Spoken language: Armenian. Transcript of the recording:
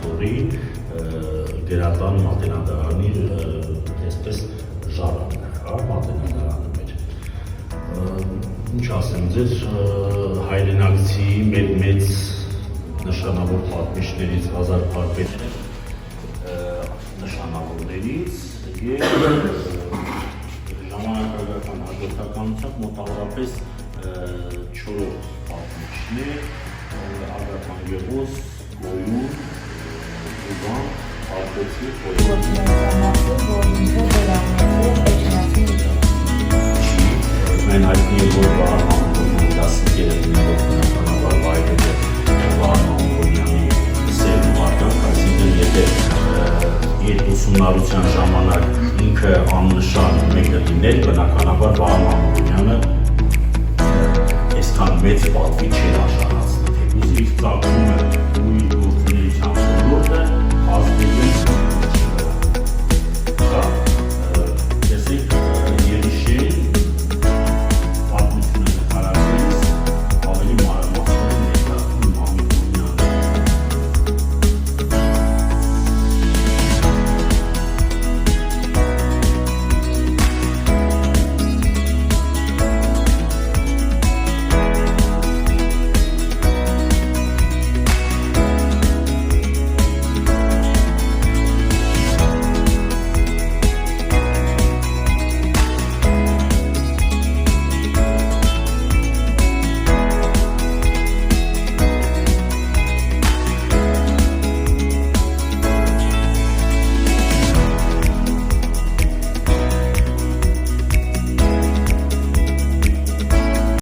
թորի գերատան մատենադարանի այսպես ժառանգը, մատենադարանը մեր։ Ինչ ասեմ ձեզ, հայրենակցի մեր մեծ նշանավոր պատմիչներից Ղազար Փարպետը նշանավորներից և ժամանակագրական հաջորդականությամբ մոտավորապես 4 պատմիչներ Ագատան Գևոս, Գոյուն, Ուզան, Արտեցի, Մեն հայտնի է, որ Վահան Մամուկոնյանի 15 երեխաներով բնականաբար վայրերը Վահան Մամուկոնյանի սերն մարկանք, այսինքն եթե այդ ուսումնառության ժամանակ ինքը աննշան մեկը լիներ, բնականաբար Վահան Մամուկոնյանը այսքան մեծ պատվի չէր արժանացել։